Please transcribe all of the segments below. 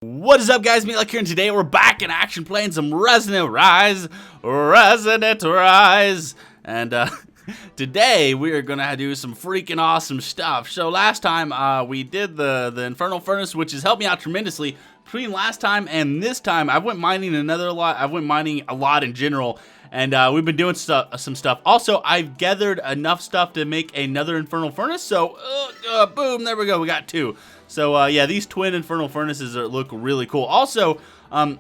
What is up, guys? Me like here, and today we're back in action playing some Resonant Rise. And today we are gonna do some freaking awesome stuff. So last time we did the Infernal Furnace, which has helped me out tremendously. Between last time and this time, I went mining a lot in general, and we've been doing some stuff. Also, I've gathered enough stuff to make another Infernal Furnace. So boom, there we go. We got two. So yeah, these twin Infernal Furnaces look really cool. Also,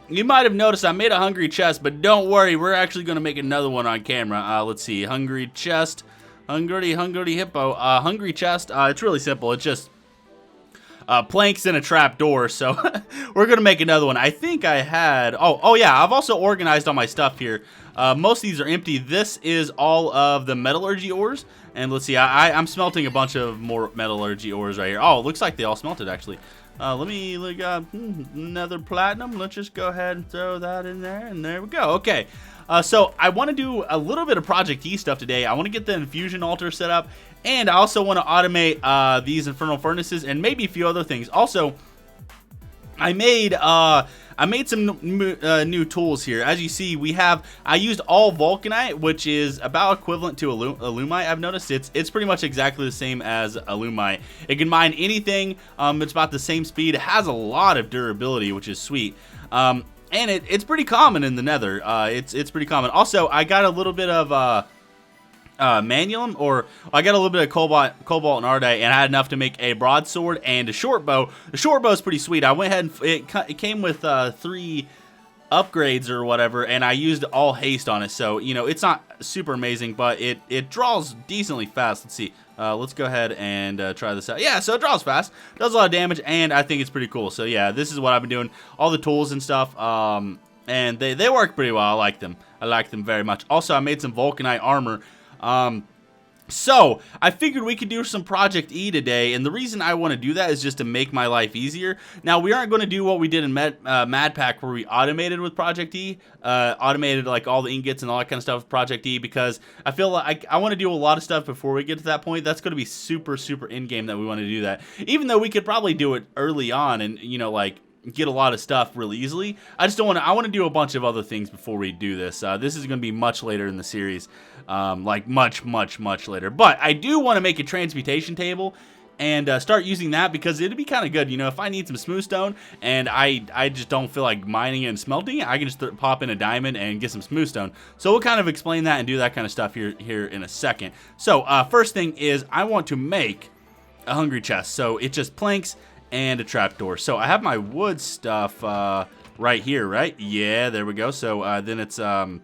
you might have noticed I made a hungry chest, but don't worry, we're actually going to make another one on camera. Let's see, hungry chest, hungry hippo, hungry chest. It's really simple. It's just planks and a trap door. So we're going to make another one. I think I had, oh yeah, I've also organized all my stuff here. Most of these are empty. This is all of the metallurgy ores. And let's see, I'm smelting a bunch of more metallurgy ores right here. Oh, it looks like they all smelted, actually. Let me look up another platinum. Let's just go ahead and throw that in there, and there we go. Okay, so I want to do a little bit of Project E stuff today. I want to get the infusion altar set up, and I also want to automate these Infernal Furnaces and maybe a few other things. Also, I made some new tools here. As you see, I used all Vulcanite, which is about equivalent to Alumite. I've noticed it's pretty much exactly the same as Alumite. It can mine anything. It's about the same speed. It has a lot of durability, which is sweet. And it's pretty common in the Nether. It's pretty common. Also, I got a little bit of Manuum, or I got a little bit of cobalt and ardite, and I had enough to make a broadsword and a short bow. The short bow is pretty sweet. I went ahead and it came with 3 upgrades or whatever, and I used all haste on it. So you know, it's not super amazing, but it draws decently fast. Let's see. Let's go ahead and try this out. Yeah, so it draws fast, does a lot of damage, and I think it's pretty cool. So yeah, this is what I've been doing. All the tools and stuff, and they work pretty well. I like them. I like them very much. Also, I made some Vulcanite armor. So I figured we could do some Project E today, and the reason I want to do that is just to make my life easier. Now, we aren't going to do what we did in Modpack, where we automated with Project E, automated like all the ingots and all that kind of stuff with Project E, because I feel like I want to do a lot of stuff before we get to that point. That's going to be super in-game that we want to do that, even though we could probably do it early on and, you know, like, get a lot of stuff really easily. I just don't want to. I want to do a bunch of other things before we do this. This is going to be much later in the series, like much later. But I do want to make a transmutation table and start using that, because it'd be kind of good. You know, if I need some smooth stone and I just don't feel like mining it and smelting it, I can just pop in a diamond and get some smooth stone. So we'll kind of explain that and do that kind of stuff here in a second. So first thing is I want to make a hungry chest. So it's just planks and a trapdoor. So I have my wood stuff right here, right? Yeah, there we go. So then it's 1,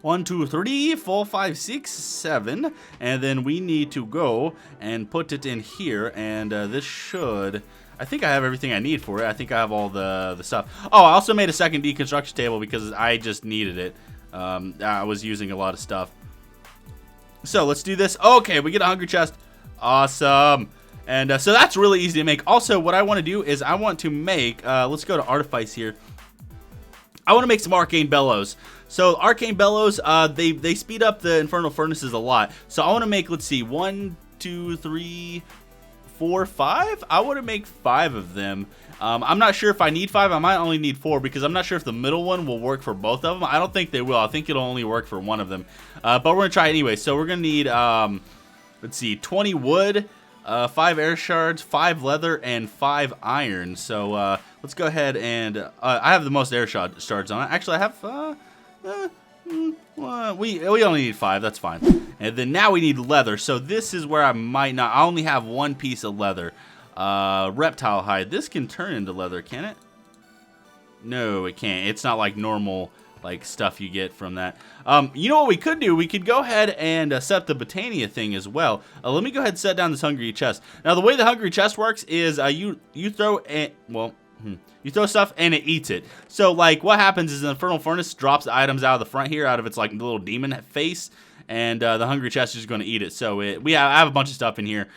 2, 3, 4, 5, 6, 7, and then we need to go and put it in here, and this should, I think I have everything I need for it. I think I have all the stuff. Oh, I also made a second deconstruction table because I just needed it. I was using a lot of stuff. So let's do this. Okay, we get a hungry chest. Awesome. And so that's really easy to make. Also, what I want to do is I want to make, let's go to Artifice here. I want to make some Arcane Bellows. So Arcane Bellows, they speed up the Infernal Furnaces a lot. So I want to make, let's see, 1, 2, 3, 4, 5. I want to make 5 of them. I'm not sure if I need 5. I might only need 4, because I'm not sure if the middle one will work for both of them. I don't think they will. I think it'll only work for one of them. But we're going to try it anyway. So we're going to need, let's see, 20 wood. 5 air shards, 5 leather, and 5 iron. So let's go ahead and I have the most air shards on it. Actually, I have we only need 5. That's fine. And then now we need leather. So this is where I might not. I only have 1 piece of leather. Reptile hide. This can turn into leather, can it? No, it can't. It's not like normal, like, stuff you get from that. You know what we could do? We could go ahead and set the Botania thing as well. Let me go ahead and set down this hungry chest. Now, the way the hungry chest works is you throw you throw stuff and it eats it. So, like, what happens is the Infernal Furnace drops the items out of the front here, out of its, like, little demon face, and the hungry chest is going to eat it. So I have a bunch of stuff in here.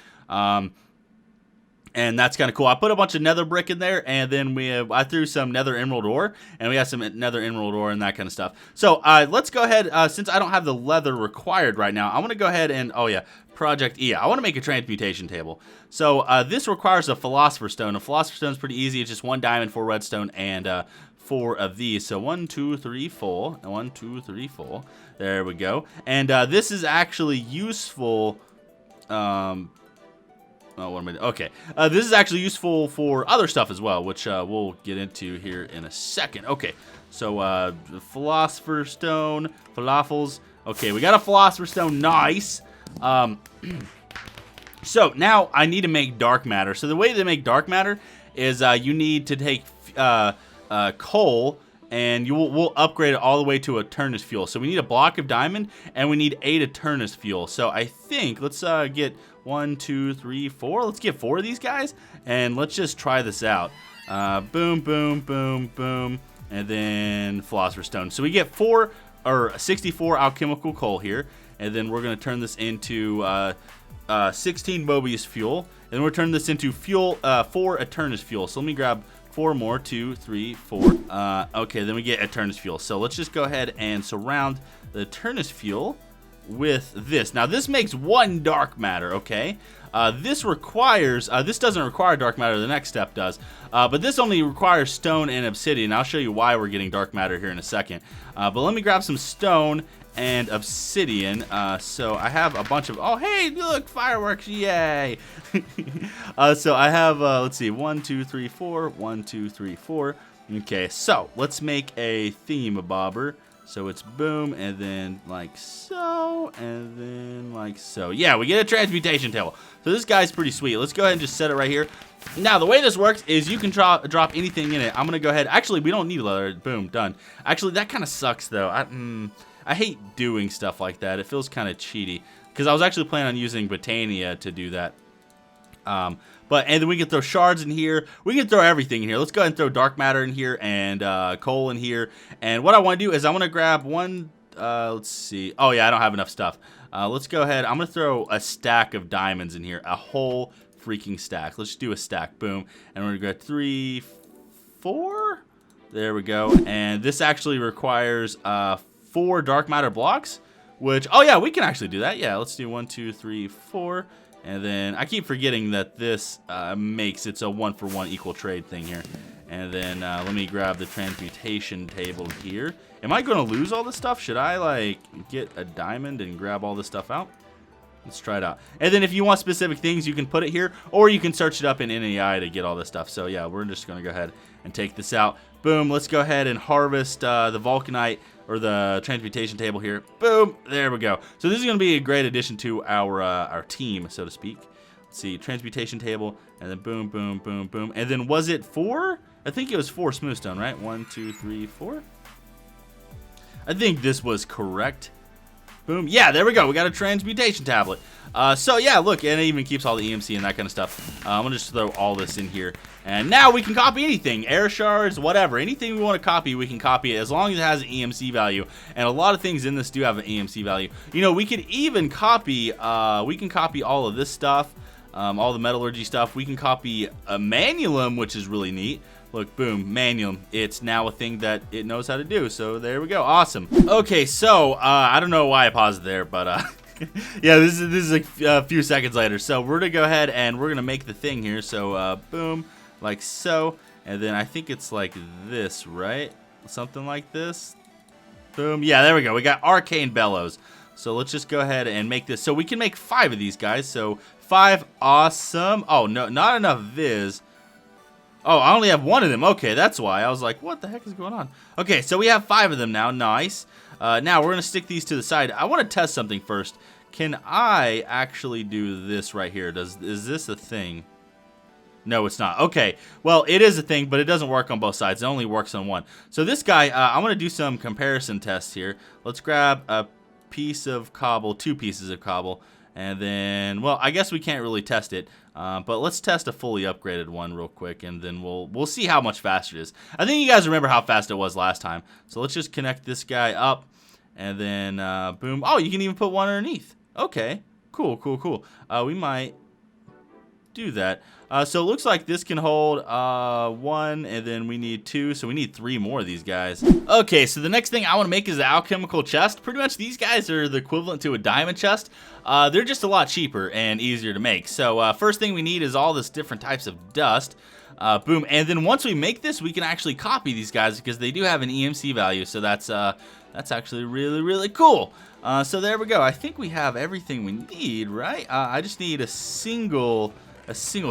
And that's kind of cool. I put a bunch of nether brick in there, and then I threw some nether emerald ore, and we got some nether emerald ore and that kind of stuff. So let's go ahead, since I don't have the leather required right now, I'm going to go ahead and, oh yeah, Project E. I want to make a transmutation table. So this requires a philosopher's stone. A philosopher's stone is pretty easy. It's just 1 diamond, 4 redstone, and 4 of these. So 1, 2, 3, 4. 1, 2, 3, 4. There we go. And this is actually useful. Oh, what am I doing? Okay. This is actually useful for other stuff as well, which we'll get into here in a second. Okay. So, Philosopher's Stone, falafels. Okay, we got a Philosopher's Stone. Nice. So, now I need to make dark matter. So, the way to make dark matter is you need to take coal, and we'll upgrade it all the way to Eternus fuel. So, we need a block of diamond, and we need 8 Eternus fuel. So, I think, let's get 1, 2, 3, 4. Let's get 4 of these guys, and let's just try this out. Boom, boom, boom, boom, and then Philosopher's Stone. So we get 64 alchemical coal here, and then we're gonna turn this into 16 Mobius fuel, and then we're turning this into fuel, 4 Eternus fuel. So let me grab 4 more, 2, 3, 4. Okay, then we get Eternus fuel. So let's just go ahead and surround the Eternus fuel with this. Now this makes 1 dark matter, okay? This doesn't require dark matter, the next step does. But this only requires stone and obsidian. I'll show you why we're getting dark matter here in a second. But let me grab some stone and obsidian. So I have a bunch of, oh hey, look, fireworks, yay! So I have, let's see, 1, 2, 3, 4, 1, 2, 3, 4. Okay, so let's make a theme-bobber. So it's boom, and then like so, and then like so. Yeah, we get a transmutation table. So this guy's pretty sweet. Let's go ahead and just set it right here. Now, the way this works is you can drop anything in it. I'm going to go ahead. Actually, we don't need leather. Boom, done. Actually, that kind of sucks, though. I hate doing stuff like that. It feels kind of cheaty. Because I was actually planning on using Botania to do that. And then we can throw shards in here. We can throw everything in here. Let's go ahead and throw dark matter in here and coal in here. And what I want to do is I want to grab one. Let's see. Oh yeah, I don't have enough stuff. Let's go ahead. I'm gonna throw a stack of diamonds in here. A whole freaking stack. Let's just do a stack. Boom. And we're gonna go 3, 4. There we go. And this actually requires 4 dark matter blocks. Which, oh yeah, we can actually do that. Yeah, let's do 1, 2, 3, 4. And then I keep forgetting that this makes it's a 1-for-1 equal trade thing here. And then let me grab the transmutation table here. Am I going to lose all this stuff? Should I like get a diamond and grab all this stuff out? Let's try it out. And then if you want specific things, you can put it here, or you can search it up in NAI to get all this stuff. So yeah, we're just going to go ahead and take this out. Boom, let's go ahead and harvest the vulcanite, or the transmutation table here. Boom, there we go. So this is going to be a great addition to our team, so to speak. Let's see, transmutation table, and then boom, boom, boom, boom. And then was it 4? I think it was 4 smoothstone, right? 1, 2, 3, 4. I think this was correct. Boom. Yeah, there we go. We got a transmutation tablet. So yeah, look, and it even keeps all the EMC and that kind of stuff. I'm gonna just throw all this in here, and now we can copy anything, air shards, whatever, anything we want to copy, we can copy it as long as it has an EMC value. And a lot of things in this do have an EMC value. You know, we could even copy. We can copy all of this stuff, all the metallurgy stuff. We can copy a manulum, which is really neat. Look, boom, manulum. It's now a thing that it knows how to do. So there we go. Awesome. Okay, so I don't know why I paused there, but yeah, this is a few seconds later. So we're gonna go ahead and we're gonna make the thing here. So boom, like so, and then I think it's like this, right? Something like this. Boom. Yeah, there we go. We got Arcane Bellows. So let's just go ahead and make this. So we can make 5 of these guys. So 5, awesome. Oh no, not enough viz. Oh, I only have 1 of them. Okay, that's why. I was like, what the heck is going on? Okay, so we have 5 of them now. Nice. Now, we're going to stick these to the side. I want to test something first. Can I actually do this right here? Is this a thing? No, it's not. Okay, well, it is a thing, but it doesn't work on both sides. It only works on one. So this guy, I'm going to do some comparison tests here. Let's grab a piece of cobble, 2 pieces of cobble. And then, well, I guess we can't really test it, but let's test a fully upgraded one real quick, and then we'll see how much faster it is. I think you guys remember how fast it was last time. So let's just connect this guy up, and then boom. Oh, you can even put one underneath. Okay, cool, cool, cool. We might do that. So it looks like this can hold 1, and then we need 2, so we need 3 more of these guys. Okay, so the next thing I want to make is the alchemical chest. Pretty much these guys are the equivalent to a diamond chest. They're just a lot cheaper and easier to make. So first thing we need is all this different types of dust. Boom, and then once we make this, we can actually copy these guys because they do have an EMC value, so that's actually really, really cool. So there we go. I think we have everything we need, right? I just need a single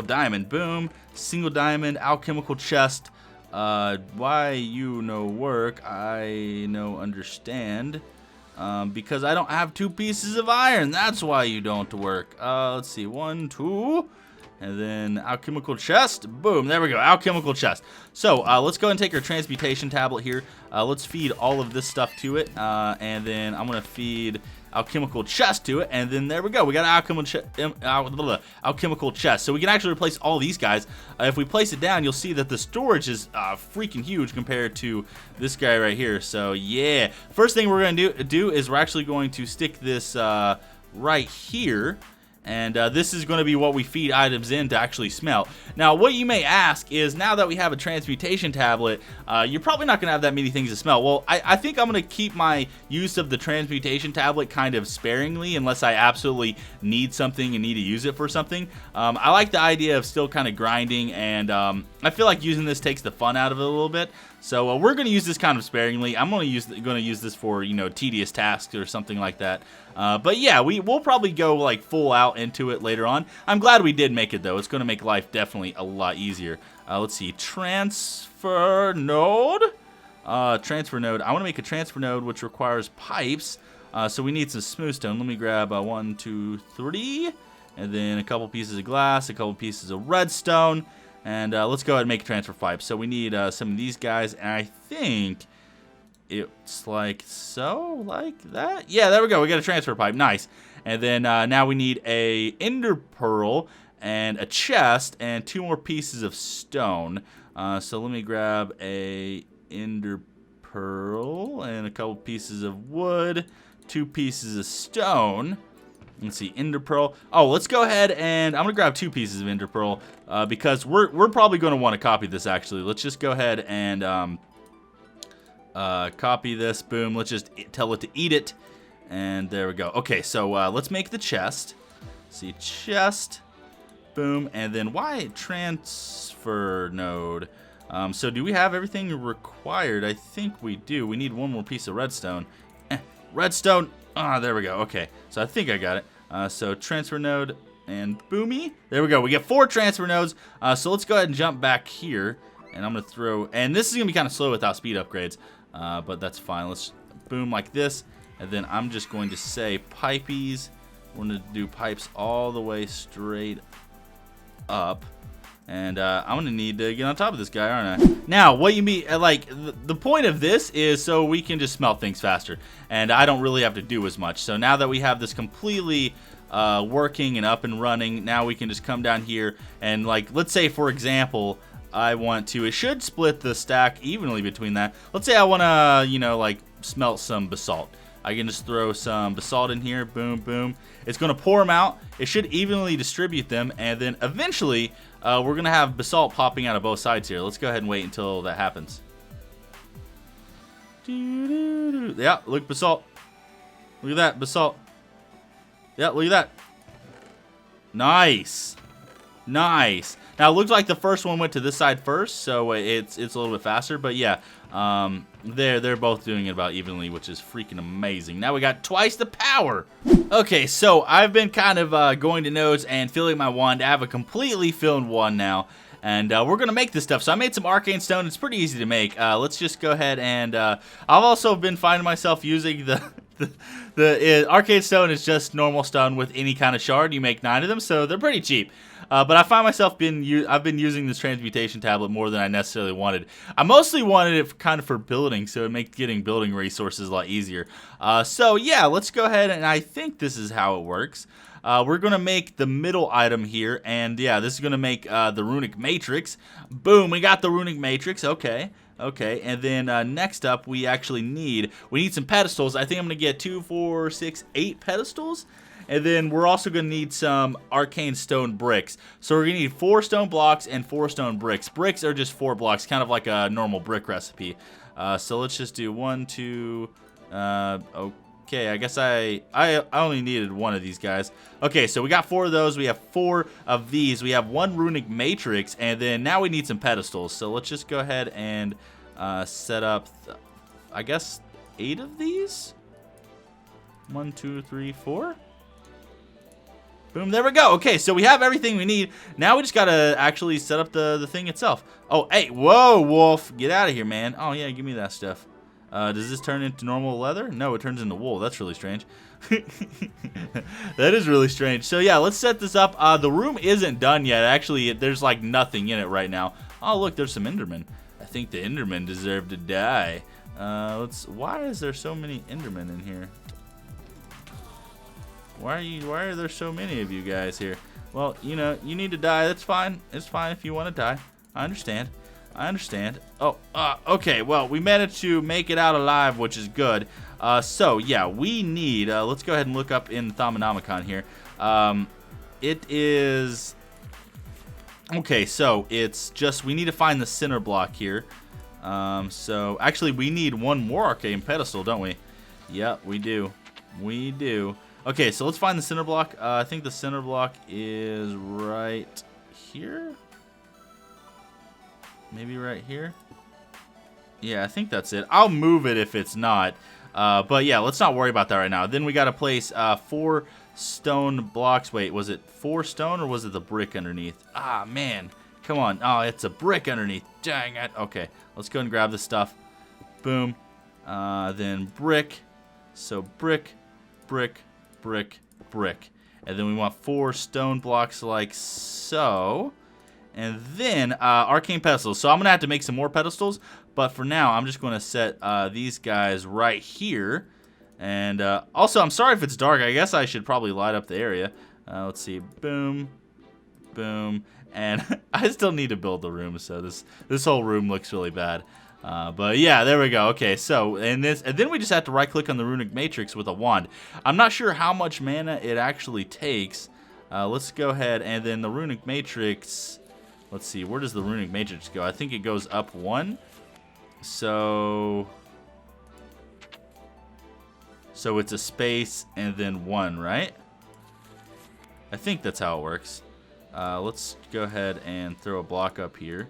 diamond. Boom, single diamond, alchemical chest. Why you no work? I no understand. Because I don't have 2 pieces of iron. That's why you don't work. Let's see, 1, 2. And then alchemical chest. Boom, there we go, alchemical chest. So let's go and take our transmutation tablet here. Let's feed all of this stuff to it. And then I'm going to feed alchemical chest to it. And then there we go, we got an alchemical chest. So we can actually replace all these guys. If we place it down, you'll see that the storage is freaking huge compared to this guy right here. So yeah, first thing we're going to do is we're actually going to stick this right here. And this is going to be what we feed items in to actually smelt. Now, what you may ask is, now that we have a transmutation tablet, you're probably not going to have that many things to smelt. Well, I think I'm going to keep my use of the transmutation tablet kind of sparingly, unless I absolutely need something and need to use it for something. I like the idea of still kind of grinding, and I feel like using this takes the fun out of it a little bit. So we're going to use this kind of sparingly. I'm going to use this for, you know, tedious tasks or something like that. But yeah, we'll probably go like full out into it later on. I'm glad we did make it though. It's going to make life definitely a lot easier. Let's see, transfer node. Transfer node. I want to make a transfer node which requires pipes. So we need some smooth stone. Let me grab 1, 2, 3, and then a couple pieces of glass, a couple pieces of redstone. And let's go ahead and make a transfer pipe. So we need some of these guys, and I think it's like so, like that. Yeah, there we go. We got a transfer pipe. Nice. And then now we need a ender pearl and a chest and 2 more pieces of stone. So let me grab a ender pearl and a couple pieces of wood, 2 pieces of stone. Let's see, ender pearl. Oh, let's go ahead and I'm gonna grab 2 pieces of ender pearl because we're probably gonna want to copy this. Actually, let's just go ahead and copy this. Boom. Let's just tell it to eat it, and there we go. Okay, so let's make the chest. See, chest. Boom, and then why transfer node? So do we have everything required? I think we do. We need 1 more piece of redstone. Redstone. Ah, there we go. Okay, so I think I got it. So transfer node and boomy. There we go. We get 4 transfer nodes. So let's go ahead and jump back here. And I'm going to throw... And this is going to be kind of slow without speed upgrades. But that's fine. Let's boom like this. And then I'm just going to say pipies. We're going to do pipes all the way straight up. And I'm going to need to get on top of this guy, aren't I? Now, what you mean, like, the point of this is so we can just smelt things faster. And I don't really have to do as much. So now that we have this completely working and up and running, now we can just come down here and, like, let's say, for example, I want to, it should split the stack evenly between that. Let's say I want to, you know, like, smelt some basalt. I can just throw some basalt in here. Boom, boom. It's going to pour them out. It should evenly distribute them. And then eventually, we're going to have basalt popping out of both sides here. Let's go ahead and wait until that happens. Yeah, look, basalt. Look at that, basalt. Yeah, look at that. Nice. Nice. Now, it looks like the first one went to this side first, so it's a little bit faster. But yeah, they're both doing it about evenly, which is freaking amazing. Now we got twice the power. Okay, so I've been kind of going to nodes and filling my wand. I have a completely filled wand now, and we're going to make this stuff. So I made some arcane stone. It's pretty easy to make. Let's just go ahead and I've also been finding myself using the arcane stone is just normal stone with any kind of shard. You make 9 of them, so they're pretty cheap. But I find myself I've been using this transmutation tablet more than I necessarily wanted. I mostly wanted it kind of for building, so it makes getting building resources a lot easier. So yeah, let's go ahead, and I think this is how it works. We're going to make the middle item here, and yeah, this is going to make the runic matrix. Boom, we got the runic matrix. Okay. Okay, and then next up, we need some pedestals. I think I'm going to get 2, 4, 6, 8 pedestals. And then we're also going to need some arcane stone bricks. So we're going to need 4 stone blocks and 4 stone bricks. Bricks are just 4 blocks, kind of like a normal brick recipe. So let's just do 1, 2, okay, I guess I only needed 1 of these guys. Okay, so we got 4 of those. We have 4 of these. We have 1 runic matrix, and then now we need some pedestals. So let's just go ahead and set up, I guess, 8 of these. 1, 2, 3, 4. Boom, there we go. Okay, so we have everything we need. Now we just gotta actually set up the thing itself. Oh, hey, whoa, wolf, get out of here, man. Oh yeah, give me that stuff. Does this turn into normal leather? No, it turns into wool. That's really strange. That is really strange. So yeah, let's set this up. The room isn't done yet. Actually, there's like nothing in it right now. Oh look, there's some Endermen. I think the Endermen deserve to die. Why is there so many Endermen in here? Why are there so many of you guys here? Well, you know, you need to die. That's fine. It's fine if you want to die. I understand. I understand. Oh, okay. Well, we managed to make it out alive, which is good. So, yeah, we need... let's go ahead and look up in Thaumonomicon here. It is... Okay, so it's just... We need to find the center block here. So, actually, we need 1 more arcane pedestal, don't we? Yeah, we do. We do. Okay, so let's find the center block. I think the center block is right here. Maybe right here. Yeah, I think that's it. I'll move it if it's not. But yeah, let's not worry about that right now. Then we got to place 4 stone blocks. Wait, was it 4 stone or was it the brick underneath? Ah, man. Come on. Oh, it's a brick underneath. Dang it. Okay, let's go and grab this stuff. Boom. Then brick. So brick, brick, brick, brick. And then we want 4 stone blocks like so. And then arcane pedestals. So I'm going to have to make some more pedestals. But for now, I'm just going to set these guys right here. And also, I'm sorry if it's dark. I guess I should probably light up the area. Let's see. Boom. Boom. And I still need to build the room. So this whole room looks really bad. But yeah, there we go. Okay, so and then we just have to right click on the runic matrix with a wand. I'm not sure how much mana it actually takes. Let's go ahead and then the runic matrix. Let's see, where does the runic matrix go? I think it goes up 1. So it's a space and then 1, right? I think that's how it works. Let's go ahead and throw a block up here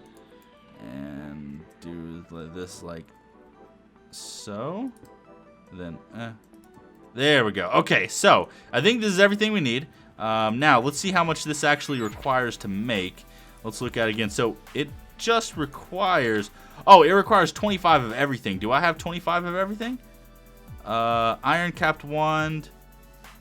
and do this like so. Then there we go. Okay, so I think this is everything we need. Now let's see how much this actually requires to make. Let's look at it again. So it just requires... Oh, it requires 25 of everything. Do I have 25 of everything? Iron capped wand.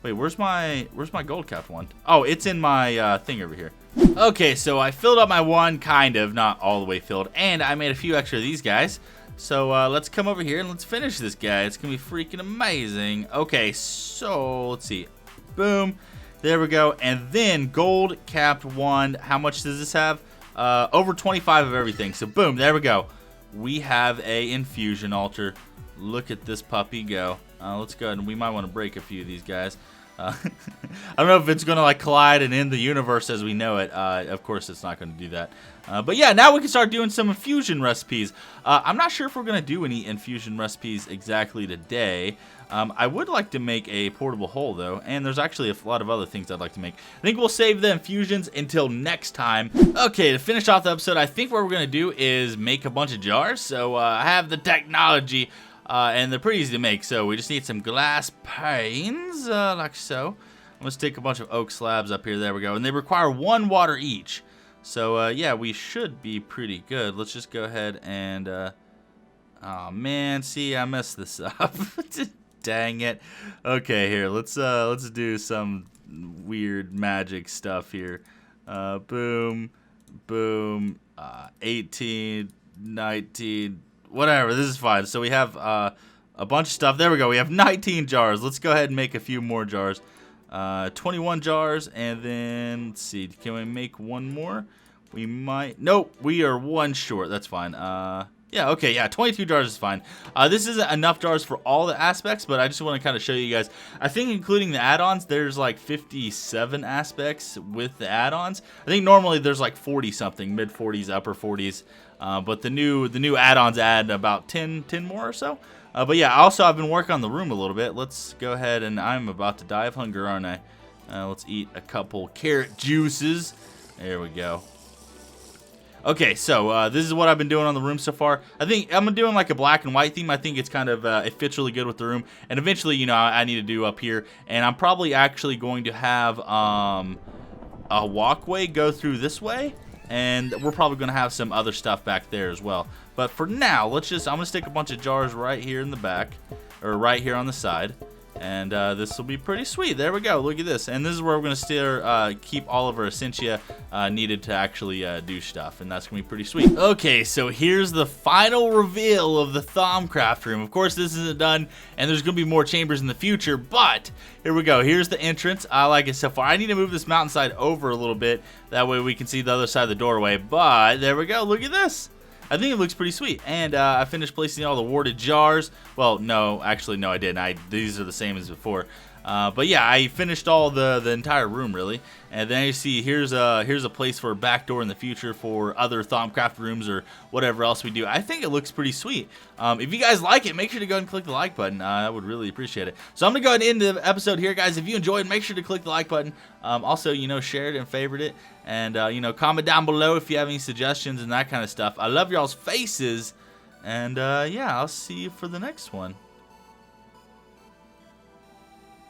Wait, where's my gold capped wand? Oh, it's in my thing over here. Okay, so I filled up my wand, kind of, not all the way filled, and I made a few extra of these guys. So let's come over here and let's finish this guy. It's gonna be freaking amazing. Okay, so let's see. Boom. There we go. And then gold capped wand. How much does this have? Over 25 of everything. So boom, there we go. We have a infusion altar. Look at this puppy go. Let's go ahead and we might want to break a few of these guys. I don't know if it's going to like collide and end the universe as we know it. Of course, it's not going to do that. But yeah, now we can start doing some infusion recipes. I'm not sure if we're going to do any infusion recipes exactly today. I would like to make a portable hole, though, and there's actually a lot of other things I'd like to make. I think we'll save the infusions until next time. Okay, to finish off the episode, I think what we're going to do is make a bunch of jars. So I have the technology, and they're pretty easy to make. So we just need some glass panes, like so. Let's take a bunch of oak slabs up here. There we go. And they require 1 water each. So, yeah, we should be pretty good. Let's just go ahead and... oh, man. See, I messed this up. Dang it. Okay, here. Let's do some weird magic stuff here. Boom. Boom. 18. 19. Whatever. This is fine. So we have a bunch of stuff. There we go. We have 19 jars. Let's go ahead and make a few more jars. 21 jars, and then let's see, can we make 1 more? We might. Nope, we are 1 short. That's fine. Yeah, okay, yeah, 22 jars is fine. This isn't enough jars for all the aspects, but I just want to kind of show you guys. I think including the add-ons, there's like 57 aspects with the add-ons. I think normally there's like 40-something, mid-40s, upper 40s. But the new add-ons add about 10 more or so. But yeah, also I've been working on the room a little bit. Let's go ahead, and I'm about to die of hunger, aren't I? Let's eat a couple carrot juices. There we go. Okay, so this is what I've been doing on the room so far. I think I'm doing like a black and white theme. I think it's kind of, it fits really good with the room. And eventually, you know, I need to do up here. And I'm probably actually going to have a walkway go through this way. And we're probably going to have some other stuff back there as well. But for now, I'm going to stick a bunch of jars right here in the back. Or right here on the side. And this will be pretty sweet. There we go. Look at this. And this is where we're going to still keep all of our essentia needed to actually do stuff. And that's going to be pretty sweet. Okay, so here's the final reveal of the Thaumcraft room. Of course, this isn't done, and there's going to be more chambers in the future. But here we go. Here's the entrance. I like it so far. I need to move this mountainside over a little bit. That way we can see the other side of the doorway. But there we go. Look at this. I think it looks pretty sweet. And I finished placing all the warded jars. Well, no, actually, no, I didn't. These are the same as before. But yeah, I finished all the entire room, really. And then you see here's a place for a back door in the future for other Thaumcraft rooms or whatever else we do. I think it looks pretty sweet. If you guys like it, make sure to go ahead and click the like button. I would really appreciate it. So I'm going to go ahead and end the episode here, guys. If you enjoyed, make sure to click the like button. Also, you know, share it and favorite it. And, you know, comment down below if you have any suggestions and that kind of stuff. I love y'all's faces. And, yeah, I'll see you for the next one.